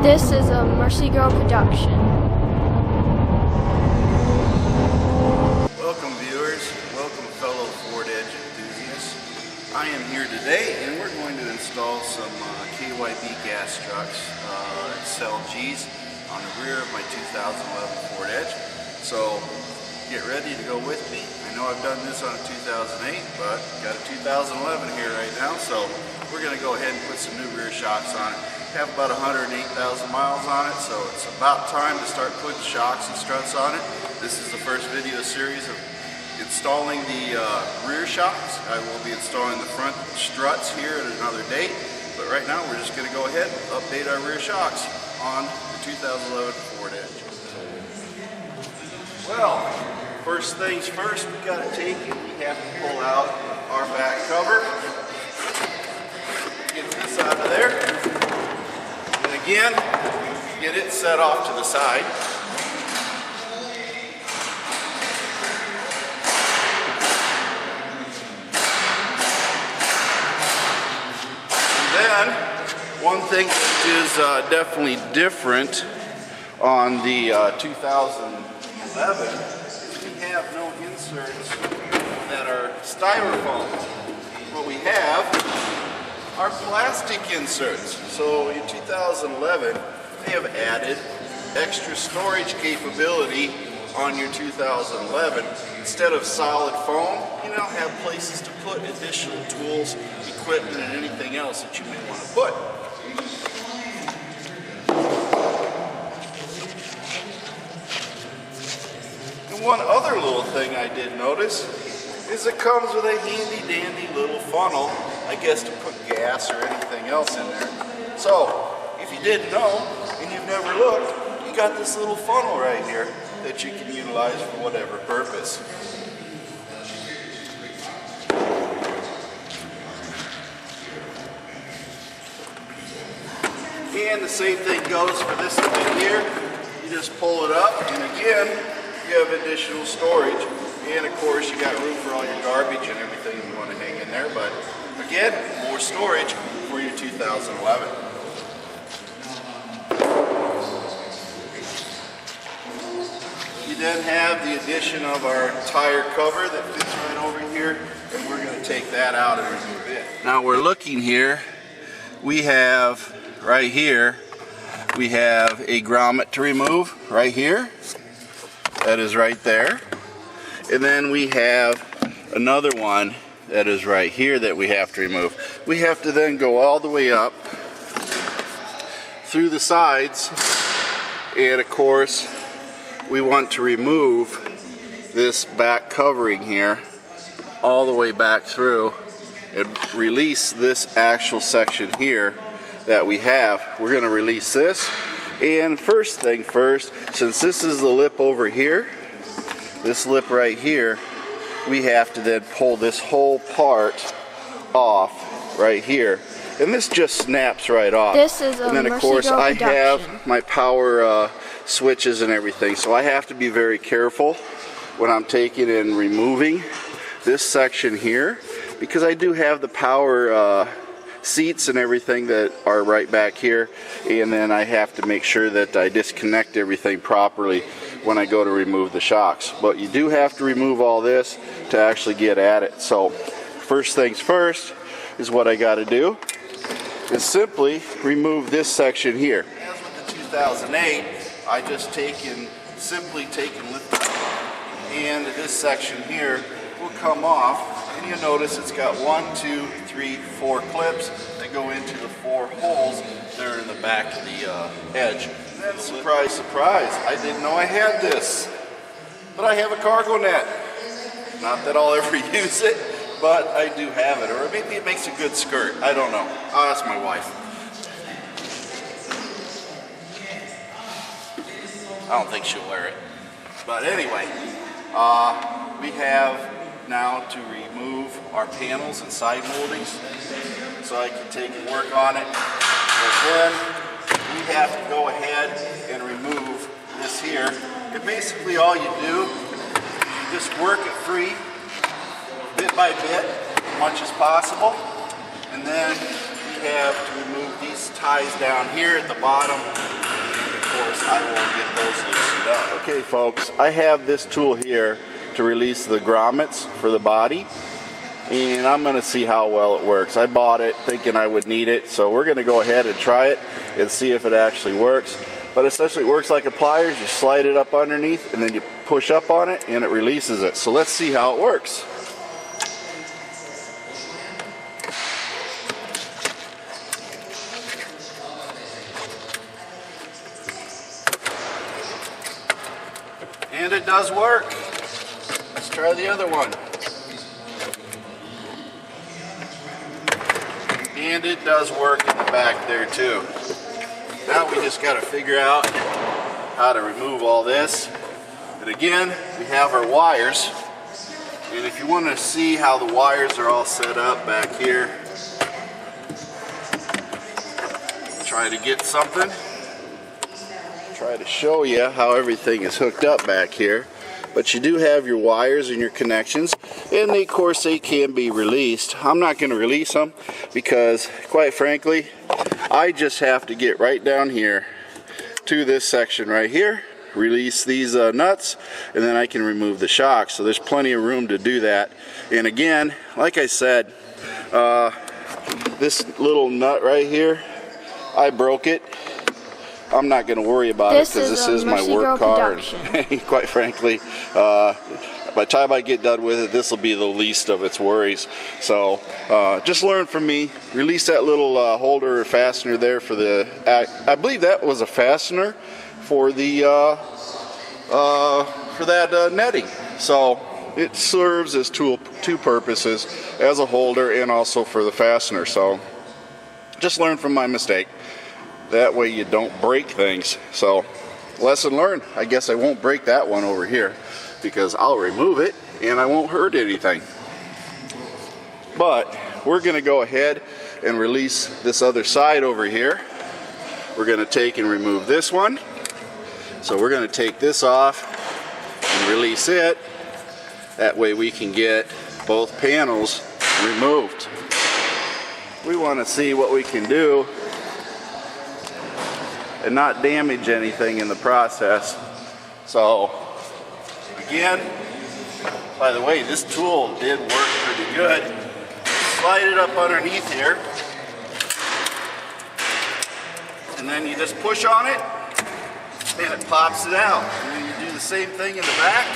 This is a Mercy Girl production. Welcome viewers, welcome fellow Ford Edge enthusiasts. I am here today and we're going to install some KYB gas trucks, SLGs, on the rear of my 2011 Ford Edge. So get ready to go with me. I know I've done this on a 2008, but got a 2011 here right now, so we're going to go ahead and put some new rear shocks on it. Have about 108,000 miles on it, so it's about time to start putting shocks and struts on it. This is the first video series of installing the rear shocks. I will be installing the front struts here at another date, but right now we're just going to go ahead and update our rear shocks on the 2011 Ford Edge. Well, first things first, we got to take it. We have to pull out our back cover. Get this out of there. And again, get it set off to the side. And then, one thing that is definitely different on the 2011 is we have no inserts that are styrofoam. What we have are plastic inserts. So in 2011, they have added extra storage capability on your 2011. Instead of solid foam, you now have places to put additional tools, equipment, and anything else that you may want to put. And one other little thing I did notice is it comes with a handy dandy little funnel, I guess, to put gas or anything else in there. So, if you didn't know and you've never looked, you got this little funnel right here that you can utilize for whatever purpose. And the same thing goes for this thing here. You just pull it up, and again, you have additional storage. And of course, you got room for all your garbage and everything you want to hang in there. But again, more storage for your 2011. You then have the addition of our tire cover that fits right over here, and we're going to take that out and remove it. Now we're looking here. We have right here, we have a grommet to remove right here. That is right there. And then we have another one that is right here that we have to remove. We have to then go all the way up through the sides, and of course we want to remove this back covering here all the way back through and release this actual section here that we have. We're going to release this, and first thing first, since this is the lip over here, this lip right here, we have to then pull this whole part off right here, and this just snaps right off. This is a and then of Mercy course Girl I production. have my power switches and everything, so I have to be very careful when I'm taking and removing this section here, because I do have the power seats and everything that are right back here, and then I have to make sure that I disconnect everything properly when I go to remove the shocks. But you do have to remove all this to actually get at it. So first things first is what I got to do is simply remove this section here. As with the 2008, I just simply take and lift it up, and this section here will come off. And you'll notice it's got 1, 2, 3, 4 clips that go into the 4 holes that are in the back of the edge. And then, surprise, surprise, I didn't know I had this. But I have a cargo net. Not that I'll ever use it, but I do have it. Or maybe it makes a good skirt. I don't know. I'll ask my wife. I don't think she'll wear it. But anyway, we have now to remove our panels and side moldings so I can take and work on it. But then we have to go ahead and remove this here. And basically all you do, you just work it free, bit by bit, as much as possible. And then we have to remove these ties down here at the bottom. And of course, I will get those loosened up. Okay, folks, I have this tool here to release the grommets for the body. And I'm going to see how well it works. I bought it thinking I would need it, so we're going to go ahead and try it and see if it actually works. But essentially it works like a pliers. You slide it up underneath and then you push up on it and it releases it. So let's see how it works. And it does work. Let's try the other one. And it does work in the back there too. Now we just got to figure out how to remove all this. And again, we have our wires. And if you want to see how the wires are all set up back here, try to get something. Try to show you how everything is hooked up back here. But you do have your wires and your connections, and of course they can be released. I'm not going to release them because, quite frankly, I just have to get right down here to this section right here, release these nuts, and then I can remove the shocks. So there's plenty of room to do that. And again, like I said, this little nut right here, I broke it. I'm not going to worry about it because this is my work car. And quite frankly, by the time I get done with it, this will be the least of its worries. So just learn from me. Release that little holder or fastener there for the. I believe that was a fastener for the for that netting. So it serves as two purposes, as a holder and also for the fastener. So just learn from my mistake. That way you don't break things. So lesson learned. I guess I won't break that one over here because I'll remove it and I won't hurt anything. But we're going to go ahead and release this other side over here. We're going to take and remove this one. So we're going to take this off and release it. That way we can get both panels removed. We want to see what we can do and not damage anything in the process. So again, by the way, this tool did work pretty good. Slide it up underneath here, and then you just push on it and it pops it out. And then you do the same thing in the back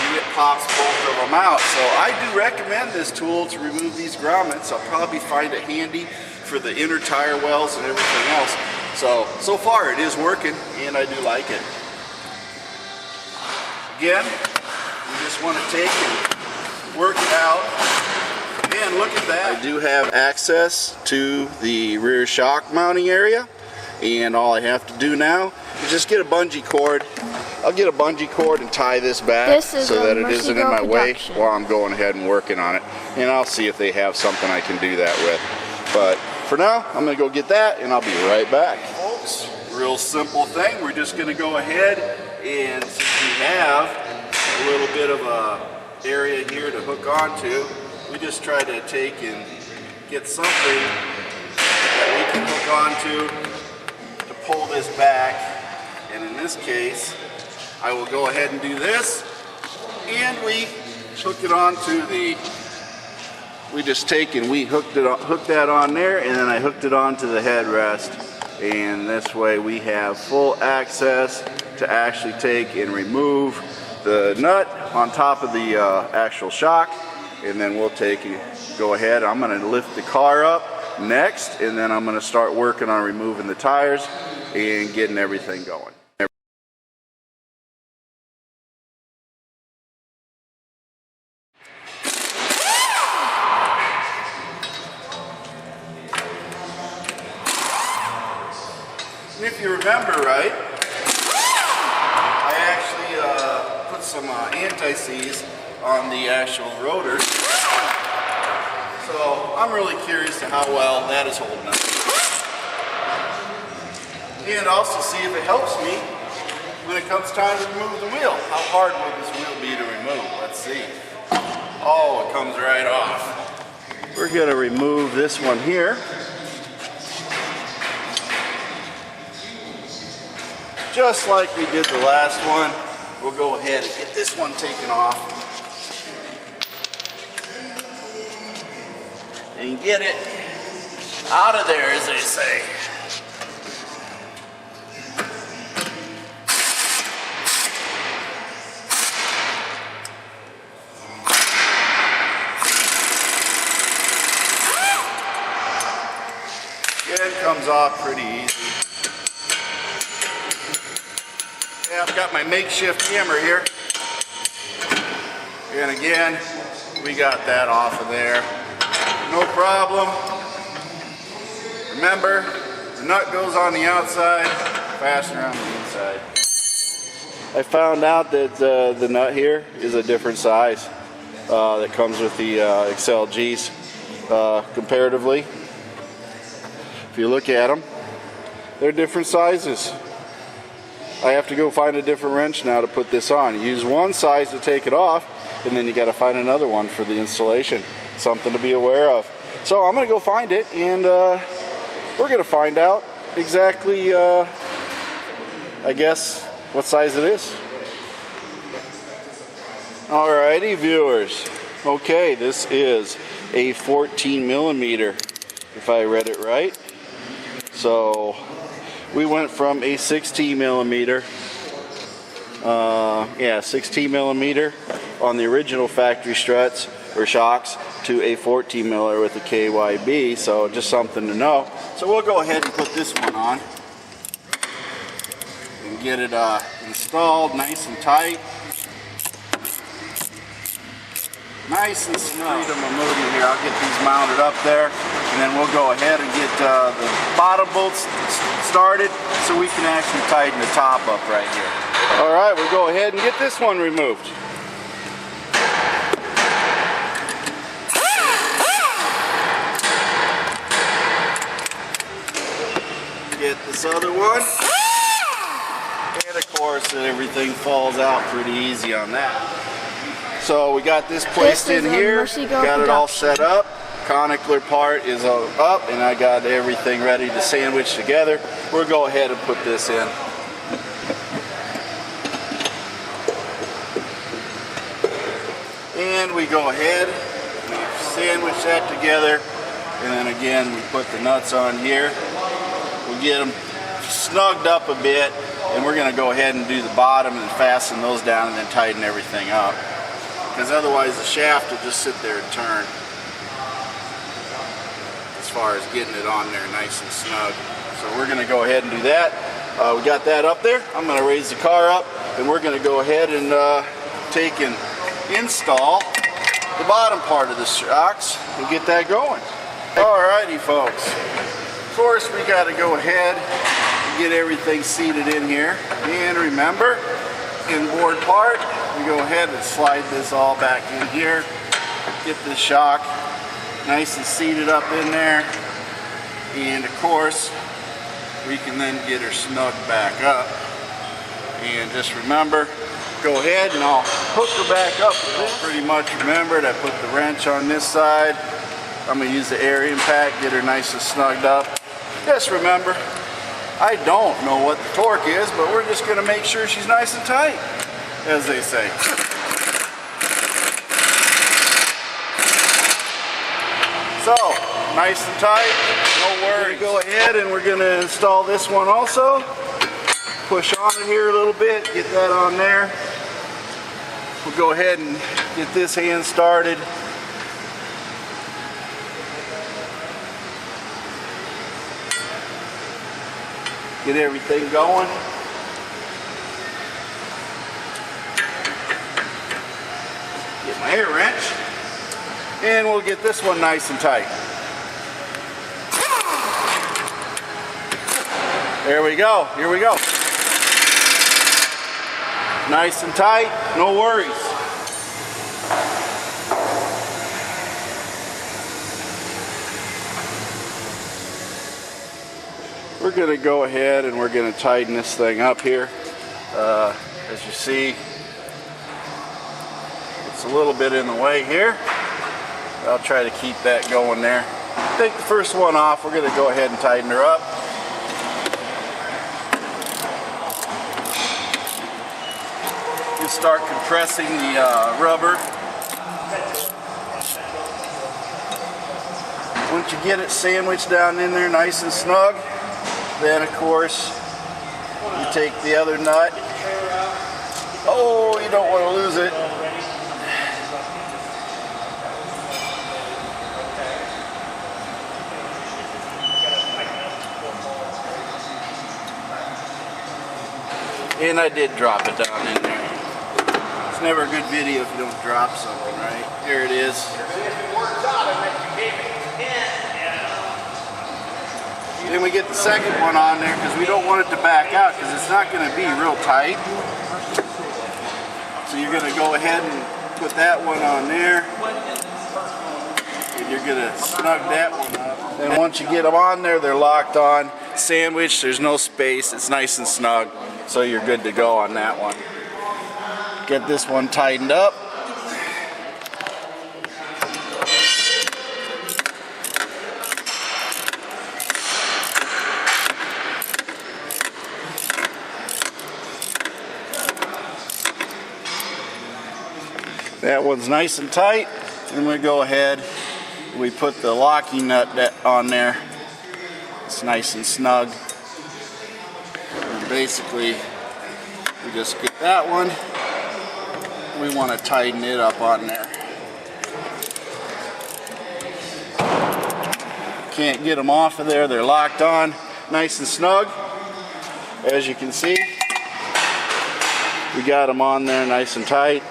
and it pops both of them out. So I do recommend this tool to remove these grommets. I'll probably find it handy for the inner tire wells and everything else. So far it is working and I do like it. Again, you just want to take and work it out. And look at that. I do have access to the rear shock mounting area, and all I have to do now is just get a bungee cord. I'll get a bungee cord and tie this back so that it isn't in my way while I'm going ahead and working on it. And I'll see if they have something I can do that with. But for now, I'm going to go get that and I'll be right back. Folks, real simple thing. We're just going to go ahead and since we have a little bit of a area here to hook onto, we just try to take and get something that we can hook onto to pull this back. And in this case, I will go ahead and do this, and we hook it onto the. We just take and we hook that on there, and then I hooked it onto the headrest, and this way we have full access to actually take and remove the nut on top of the actual shock, and then we'll take and go ahead. I'm going to lift the car up next, and then I'm going to start working on removing the tires and getting everything going. If you remember right, I actually put some anti-seize on the actual rotors. So I'm really curious to how well that is holding up. And also see if it helps me when it comes time to remove the wheel. How hard will this wheel be to remove? Let's see. Oh, it comes right off. we're going to remove this one here. Just like we did the last one, we'll go ahead and get this one taken off and get it out of there, as they say. It comes off pretty easy. Yeah, I've got my makeshift hammer here. And again, we got that off of there. No problem. Remember, the nut goes on the outside, fastener on the inside. I found out that the nut here is a different size that comes with the XLGs comparatively. If you look at them, they're different sizes. I have to go find a different wrench now to put this on. You use one size to take it off, and then you got to find another one for the installation. Something to be aware of. So I'm going to go find it, and we're going to find out exactly, I guess, what size it is. Alrighty, viewers. Okay, this is a 14 millimeter, if I read it right. So we went from a 16 millimeter, 16 millimeter on the original factory struts or shocks to a 14 millimeter with a KYB. So just something to know. So we'll go ahead and put this one on and get it installed nice and tight. Nice and snug. Freedom of moving here. I'll get these mounted up there, and then we'll go ahead and get the bottom bolts started so we can actually tighten the top up right here. All right, we'll go ahead and get this one removed. Get this other one, and of course everything falls out pretty easy on that. So we got this placed in here, got it all set up. Conicular part is up, and I got everything ready to sandwich together. We'll go ahead and put this in. And we go ahead, we sandwich that together, and then again we put the nuts on here. We'll get them snugged up a bit, and we're going to go ahead and do the bottom and fasten those down and then tighten everything up. Because otherwise the shaft will just sit there and turn as far as getting it on there nice and snug. So we're going to go ahead and do that. We got that up there. I'm going to raise the car up, and we're going to go ahead and take and install the bottom part of the shocks and get that going. Alrighty, folks. Of course, we got to go ahead and get everything seated in here. And remember, inboard part, we go ahead and slide this all back in here, get the shock nice and seated up in there, and of course we can then get her snugged back up. And just remember, go ahead and I'll hook her back up. Pretty much remembered, I put the wrench on this side. I'm going to use the air impact, get her nice and snugged up. Just remember, I don't know what the torque is, but we're just going to make sure she's nice and tight, as they say. So, nice and tight, no worries. Go ahead and we're going to install this one also. Push on it here a little bit, get that on there. We'll go ahead and get this hand started. Get everything going. Get my air wrench. And we'll get this one nice and tight. There we go. Here we go. Nice and tight, no worries. We're going to go ahead and we're going to tighten this thing up here. As you see, it's a little bit in the way here. I'll try to keep that going there. Take the first one off. We're going to go ahead and tighten her up. You start compressing the rubber. Once you get it sandwiched down in there nice and snug, then of course you take the other nut. Oh, you don't want to lose it. And I did drop it down in there. It's never a good video if you don't drop something, right? Here it is. Then we get the second one on there because we don't want it to back out because it's not going to be real tight. So you're going to go ahead and put that one on there. And you're going to snug that one up. And once you get them on there, they're locked on. Sandwich, there's no space. It's nice and snug. So you're good to go on that one. Get this one tightened up. That one's nice and tight, and we go ahead, we put the locking nut on there. It's nice and snug. And basically, we just get that one. We want to tighten it up on there. Can't get them off of there, they're locked on, nice and snug. As you can see, we got them on there nice and tight.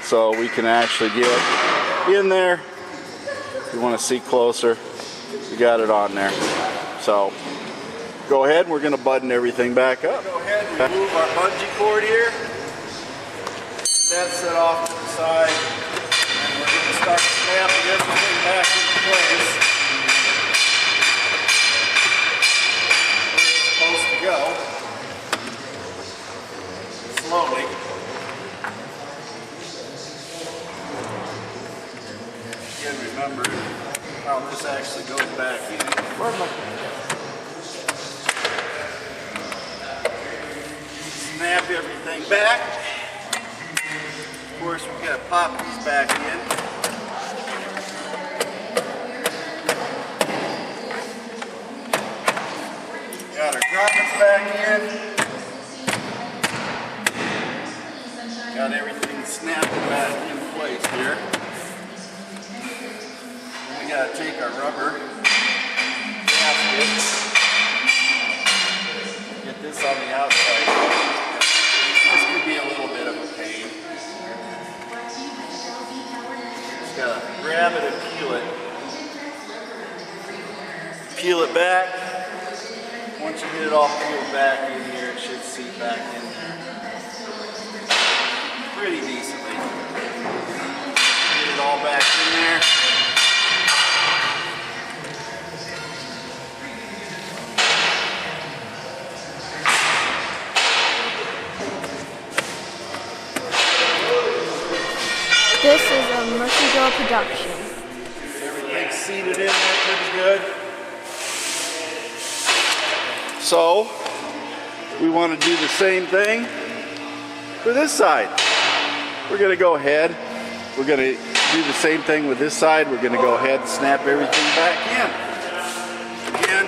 So we can actually get in there. If you want to see closer, we got it on there. So go ahead, we're going to button everything back up. Go ahead and remove our bungee cord here. That's set off to the side. And we're going to start snapping everything back into place. Where it's supposed to go. Slowly. Remember how this actually goes back in. Snap everything back. Of course, we got to pop these back in. Got our grommets back in. Got everything snapped back in place here. We gotta take our rubber gaskets, get this on the outside. This could be a little bit of a pain. Just gotta grab it and peel it back. Once you get it all peeled back in here, it should seat back in there pretty decently. Get it all back in there. This is a Mercy Girl production. Everything's seated in there pretty good. So, we want to do the same thing for this side. We're going to go ahead. We're going to do the same thing with this side. We're going to go ahead and snap everything back in. Again,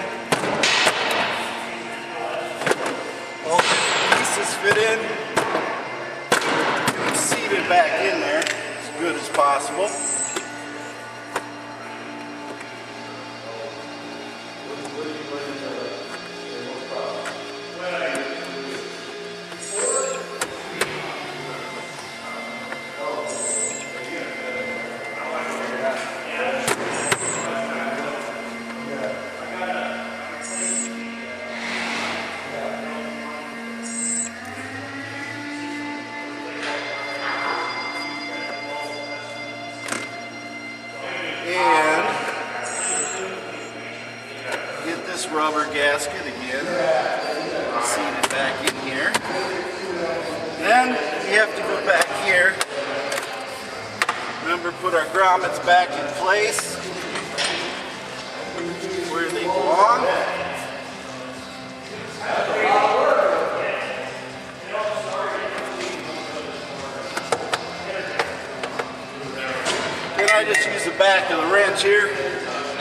all the pieces fit in. Seat it back in there as good as possible. Rubber gasket again, seat it back in here. Then you have to go back here Remember, put our grommets back in place where they belong. Then I just use the back of the wrench here.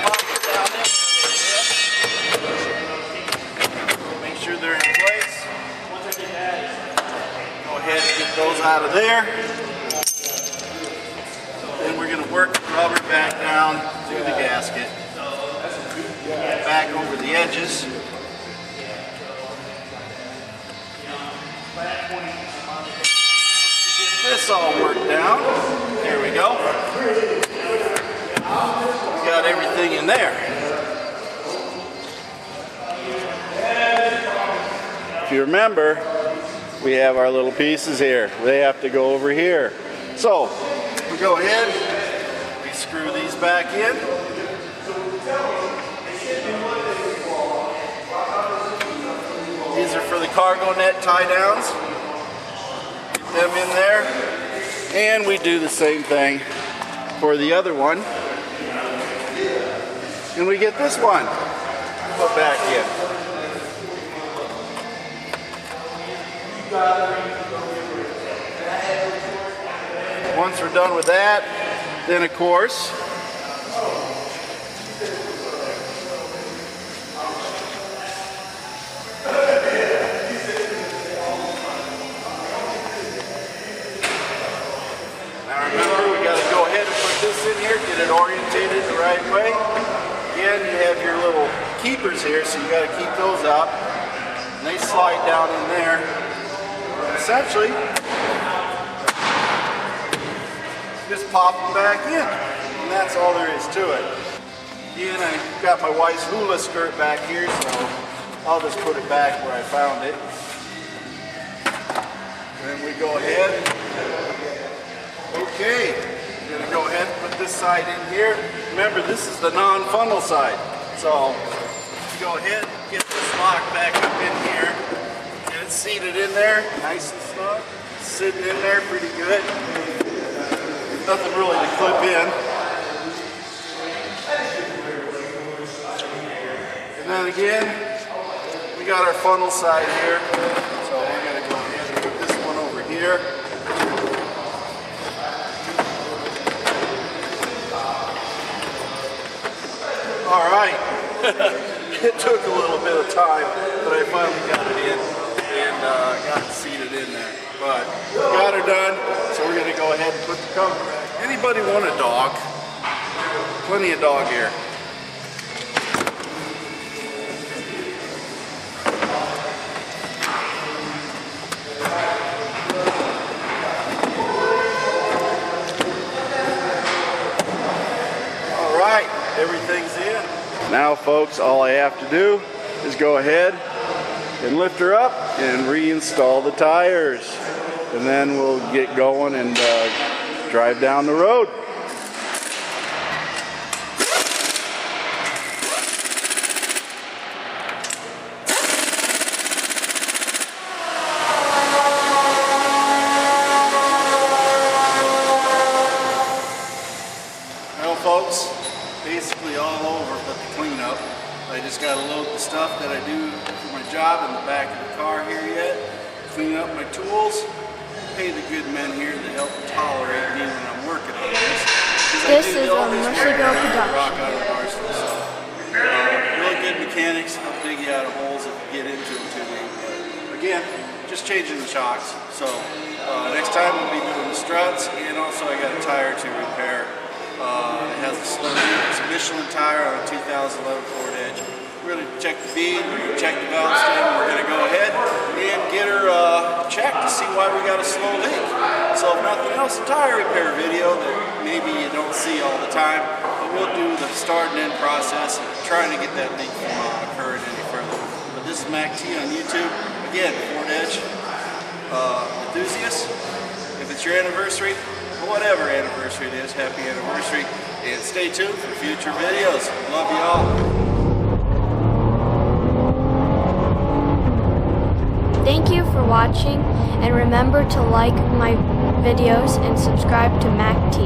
Pop it down in. Make sure they're in place. Go ahead and get those out of there. Then we're going to work the rubber back down through the gasket. Back over the edges. Get this all worked down. There we go. We got everything in there. If you remember, we have our little pieces here. They have to go over here. So, we go ahead, we screw these back in. These are for the cargo net tie downs. Get them in there. And we do the same thing for the other one. And we get this one put back in. Once we're done with that, then of course, now remember, we got to go ahead and put this in here, get it orientated the right way. Again, you have your little keepers here, so you got to keep those up. And they slide down in there. Essentially, just pop them back in, and that's all there is to it. Again, I got my wife's hula skirt back here, so I'll just put it back where I found it. Then we go ahead. Okay, we're going to go ahead and put this side in here. Remember, this is the non-funnel side, so go ahead and get this lock back up in here. Get it seated in there, nice and snug. Sitting in there pretty good. Nothing really to clip in. And then again, we got our funnel side here. So we're going to go ahead and put this one over here. All right. It took a little bit of time, but I finally got it in and got it seated in there. But got her done, so we're going to go ahead and put the cover back. Anybody want a dog? Plenty of dog here. All right, everything's in. Now, folks, all I have to do is go ahead and lift her up and reinstall the tires. And then we'll get going and drive down the road. Well, folks, basically all over but the cleanup. I just got to load the stuff that I do for my job in the back of the car here yet. Clean up my tools. Pay the good men here that help tolerate me when I'm working on this. This is a Mercy Girl production. Really good mechanics, help dig you out of holes if you get into them too deep. But again, just changing the shocks. So next time we'll be doing the struts, and also I got a tire to repair. It has a slow it's a Michelin tire on a 2011 Ford Edge. We're going to check the bead, we're going to check the valve stem, we're going to go ahead and get her checked to see why we got a slow leak. So if nothing else, a tire repair video that maybe you don't see all the time, but we'll do the start and end process and trying to get that leak from occurring any further. But this is Mac T on YouTube. Again, Ford Edge enthusiast. If it's your anniversary, or whatever anniversary it is, happy anniversary. And stay tuned for future videos. Love you all. Thank you for watching, and remember to like my videos and subscribe to Mac T.